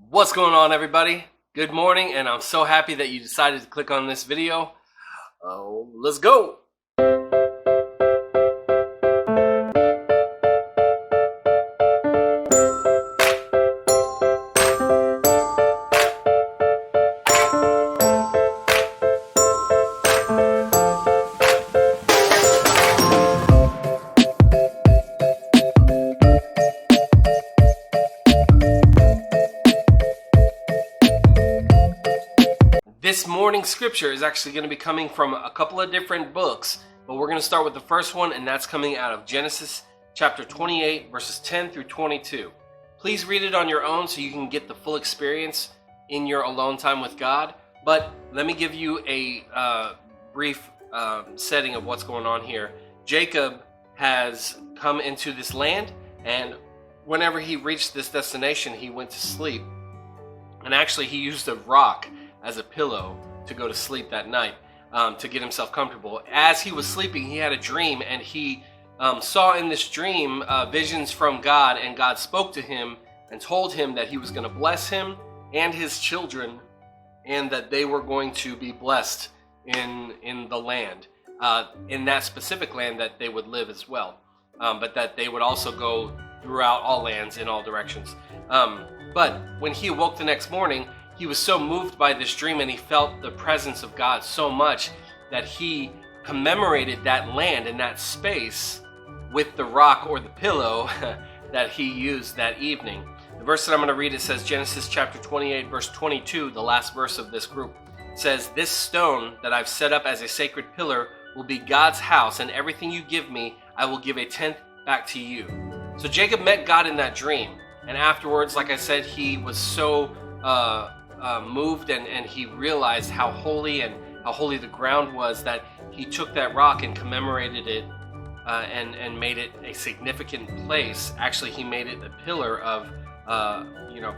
What's going on, everybody? Good morning, and I'm so happy that you decided to click on this video. Let's go! This morning's scripture is actually going to be coming from a couple of different books, but we're going to start with the first one, and that's coming out of Genesis chapter 28, verses 10 through 22. Please read it on your own so you can get the full experience in your alone time with God, but let me give you a brief setting of what's going on here. Jacob has come into this land, and whenever he reached this destination, he went to sleep, and actually he used a rock as a pillow to go to sleep that night, to get himself comfortable. As he was sleeping, he had a dream, and he saw in this dream visions from God, and God spoke to him and told him that he was going to bless him and his children, and that they were going to be blessed in the land, in that specific land that they would live as well, but that they would also go throughout all lands in all directions. But when he awoke the next morning, he was so moved by this dream, and he felt the presence of God so much that he commemorated that land and that space with the rock or the pillow that he used that evening. The verse that I'm going to read, it says Genesis chapter 28, verse 22, the last verse of this group. It says, "This stone that I've set up as a sacred pillar will be God's house, and everything you give me, I will give a tenth back to you." So Jacob met God in that dream, and afterwards, like I said, he was so moved, and he realized how holy the ground was, that he took that rock and commemorated it and made it a significant place. Actually, he made it a pillar of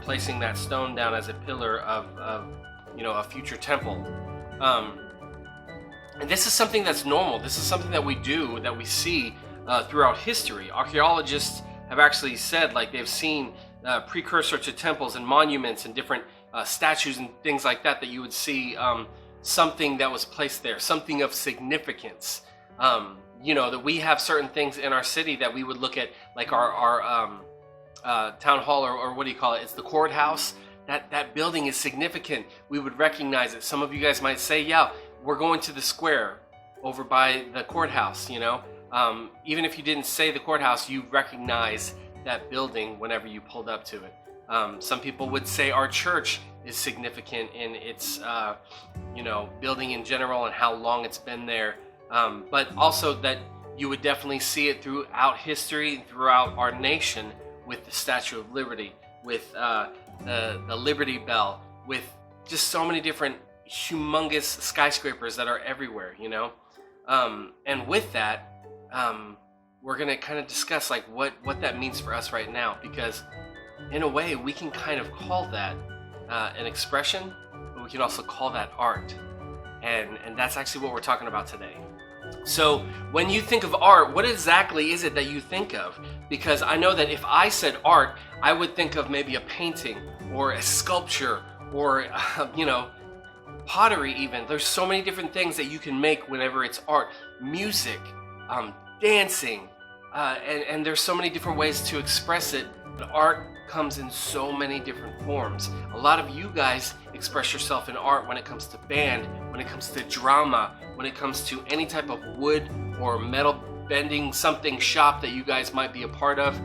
placing that stone down as a pillar of a future temple. And this is something that's normal. This is something that we do, that we see throughout history. Archaeologists have actually said, like, they've seen precursor to temples and monuments and different statues and things like that you would see something that was placed there, something of significance. That we have certain things in our city that we would look at, like our town hall, or what do you call it? It's the courthouse. That building is significant. We would recognize it. Some of you guys might say, yeah, we're going to the square over by the courthouse, even if you didn't say the courthouse, you recognize that building whenever you pulled up to it. Some people would say our church is significant in its, building in general and how long it's been there. But also that you would definitely see it throughout history, throughout our nation, with the Statue of Liberty, with the Liberty Bell, with just so many different humongous skyscrapers that are everywhere, And with that, we're going to kind of discuss like what that means for us right now, because in a way we can kind of call that an expression, but we can also call that art, and that's actually what we're talking about today. So when you think of art, what exactly is it that you think of? Because I know that if I said art, I would think of maybe a painting or a sculpture or pottery even. There's so many different things that you can make whenever it's art. Music, dancing, and there's so many different ways to express it. But art comes in so many different forms. A lot of you guys express yourself in art when it comes to band, when it comes to drama, when it comes to any type of wood or metal bending something shop that you guys might be a part of.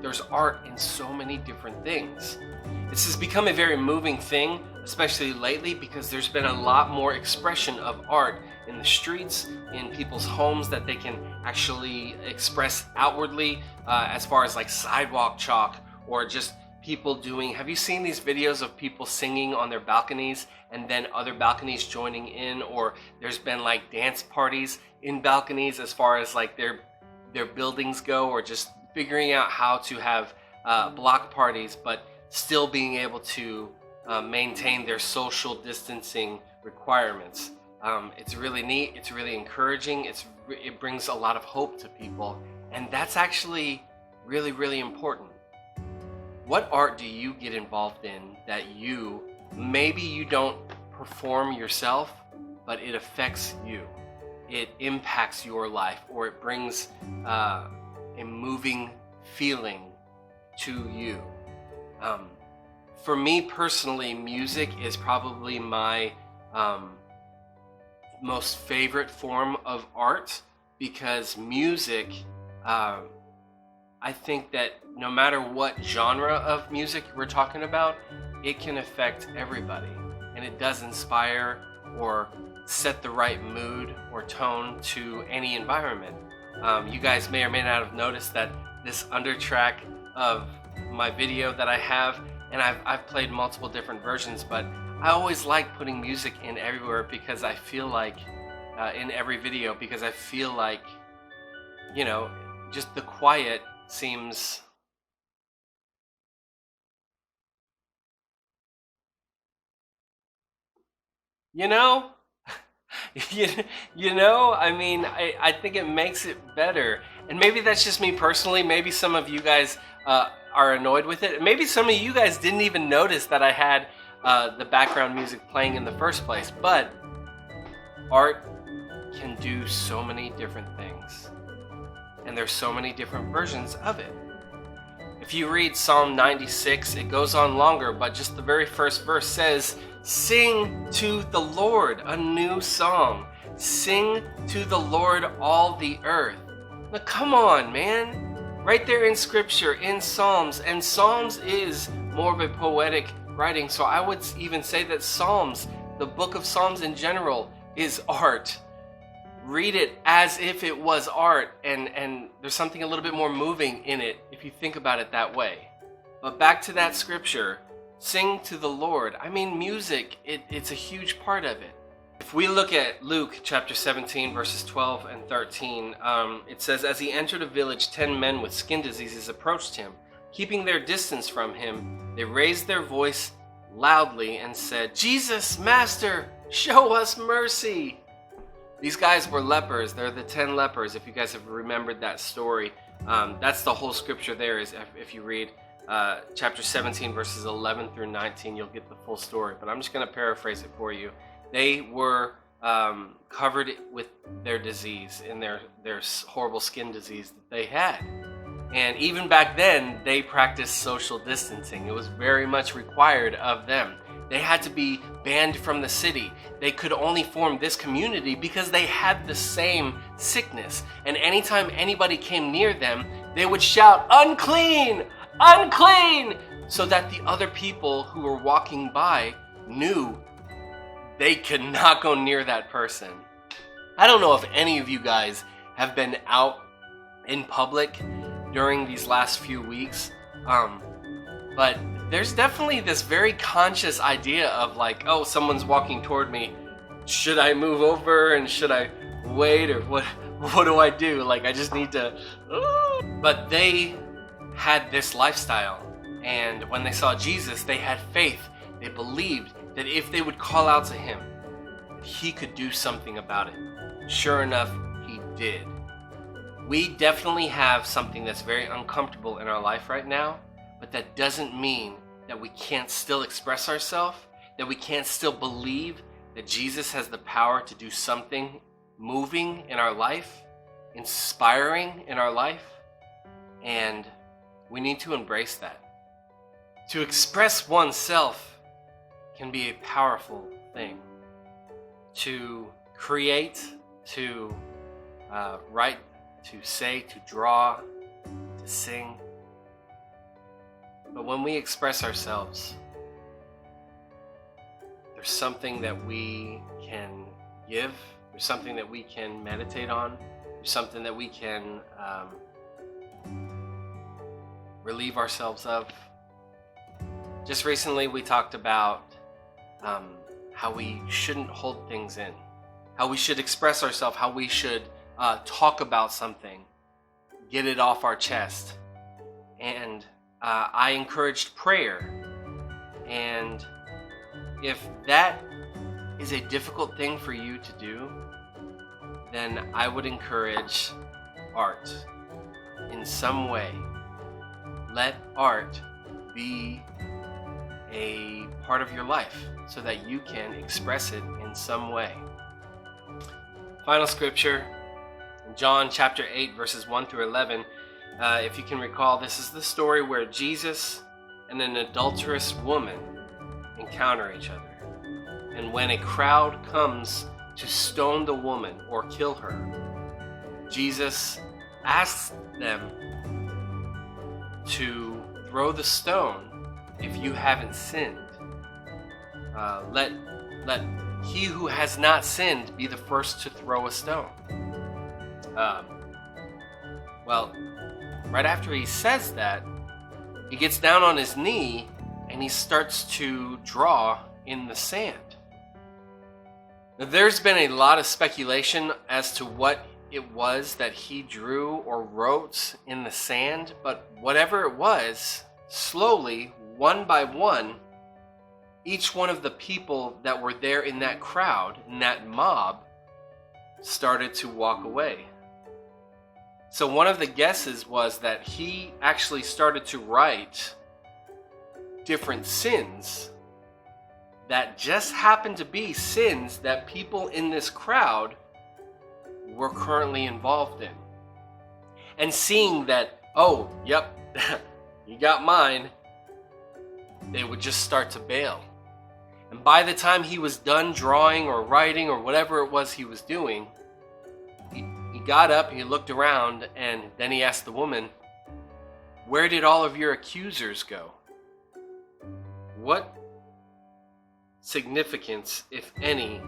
There's art in so many different things. This has become a very moving thing, especially lately, because there's been a lot more expression of art in the streets, in people's homes, that they can actually express outwardly, as far as like sidewalk chalk, or just people doing, have you seen these videos of people singing on their balconies and then other balconies joining in? Or there's been like dance parties in balconies as far as like their buildings go, or just figuring out how to have block parties but still being able to maintain their social distancing requirements. It's really neat. It's really encouraging. It brings a lot of hope to people, and that's actually really, really important. What art do you get involved in that maybe you don't perform yourself, but it affects you? It impacts your life, or it brings a moving feeling to you. For me personally, music is probably my most favorite form of art, because music, I think that no matter what genre of music we're talking about, it can affect everybody, and it does inspire or set the right mood or tone to any environment. You guys may or may not have noticed that this undertrack of my video that I have, and I've played multiple different versions, but I always like putting music in everywhere, because I feel like in every video, because I feel like, just the quiet seems, you know I mean, I think it makes it better. And maybe that's just me personally. Maybe some of you guys are annoyed with it. Maybe some of you guys didn't even notice that I had the background music playing in the first place. But art can do so many different things, and there's so many different versions of it. If you read Psalm 96, it goes on longer, but just the very first verse says, "Sing to the Lord a new song. Sing to the Lord all the earth." Now come on, man. Right there in Scripture, in Psalms, and Psalms is more of a poetic writing, so I would even say that Psalms, the book of Psalms in general, is art. Read it as if it was art, and there's something a little bit more moving in it if you think about it that way. But back to that scripture, sing to the Lord. I mean, music, it's a huge part of it. If we look at Luke chapter 17, verses 12 and 13, it says, "As he entered a village, 10 men with skin diseases approached him. Keeping their distance from him, they raised their voice loudly and said, 'Jesus, Master, show us mercy.'" These guys were lepers. They're the 10 lepers, if you guys have remembered that story. That's the whole scripture there. Is if you read chapter 17, verses 11 through 19, you'll get the full story. But I'm just going to paraphrase it for you. They were covered with their disease, and their horrible skin disease that they had. And even back then, they practiced social distancing. It was very much required of them. They had to be banned from the city. They could only form this community because they had the same sickness. And anytime anybody came near them, they would shout, "Unclean! Unclean!" so that the other people who were walking by knew they could not go near that person. I don't know if any of you guys have been out in public during these last few weeks, but there's definitely this very conscious idea of like, oh, someone's walking toward me. Should I move over, and should I wait, or what do I do? Like, I just need to... But they had this lifestyle, and when they saw Jesus, they had faith. They believed that if they would call out to him, he could do something about it. Sure enough, he did. We definitely have something that's very uncomfortable in our life right now, but that doesn't mean that we can't still express ourselves, that we can't still believe that Jesus has the power to do something moving in our life, inspiring in our life, and we need to embrace that. To express oneself can be a powerful thing. To create, to write, to say, to draw, to sing. But when we express ourselves, there's something that we can give, there's something that we can meditate on, there's something that we can relieve ourselves of. Just recently we talked about how we shouldn't hold things in, how we should express ourselves, how we should talk about something, get it off our chest. And I encouraged prayer. And if that is a difficult thing for you to do, then I would encourage art in some way. Let art be a part of your life so that you can express it in some way. Final scripture, John chapter 8, verses 1 through 11. If you can recall, this is the story where Jesus and an adulterous woman encounter each other. And when a crowd comes to stone the woman or kill her, Jesus asks them to throw the stone if you haven't sinned. Let he who has not sinned be the first to throw a stone. Well, right after he says that, he gets down on his knee and he starts to draw in the sand. Now, there's been a lot of speculation as to what it was that he drew or wrote in the sand, but whatever it was, slowly, one by one, each one of the people that were there in that crowd, in that mob, started to walk away. So one of the guesses was that he actually started to write different sins that just happened to be sins that people in this crowd were currently involved in. And seeing that, oh, yep, you got mine, they would just start to bail. And by the time he was done drawing or writing or whatever it was he was doing, he got up, he looked around, and then he asked the woman, "Where did all of your accusers go?" What significance, if any,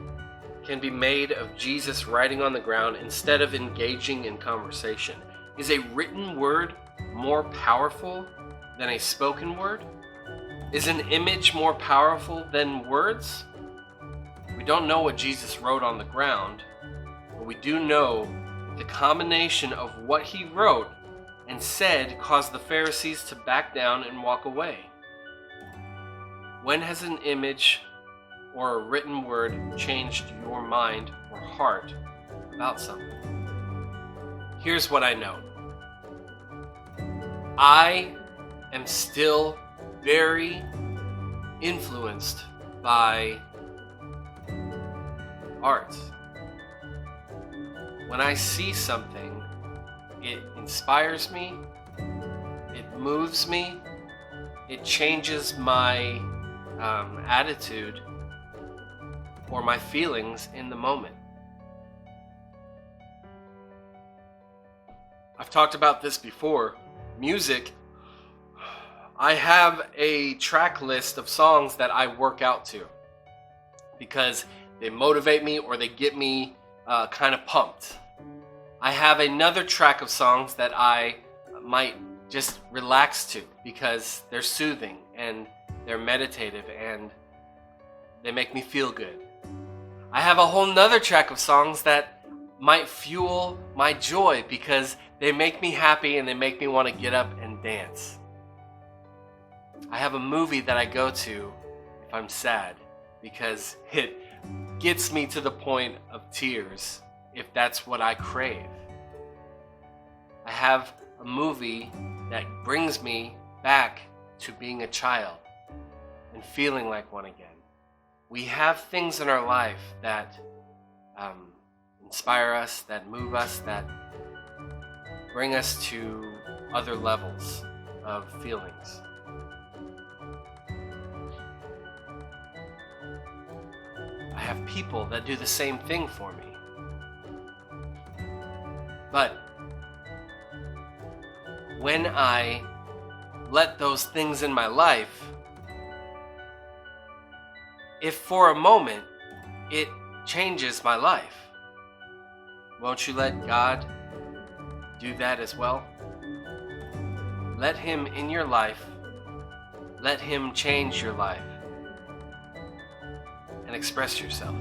can be made of Jesus writing on the ground instead of engaging in conversation? Is a written word more powerful than a spoken word? Is an image more powerful than words? We don't know what Jesus wrote on the ground, but we do know the combination of what he wrote and said caused the Pharisees to back down and walk away. When has an image or a written word changed your mind or heart about something? Here's what I know. I am still very influenced by art. When I see something, it inspires me, it moves me, it changes my attitude or my feelings in the moment. I've talked about this before. Music, I have a track list of songs that I work out to because they motivate me or they get me kind of pumped. I have another track of songs that I might just relax to because they're soothing and they're meditative and they make me feel good. I have a whole nother track of songs that might fuel my joy because they make me happy and they make me want to get up and dance. I have a movie that I go to if I'm sad because it gets me to the point of tears if that's what I crave. I have a movie that brings me back to being a child and feeling like one again. We have things in our life that inspire us, that move us, that bring us to other levels of feelings. I have people that do the same thing for me. But when I let those things in my life, if for a moment it changes my life, won't you let God do that as well? Let Him in your life. Let Him change your life and express yourself.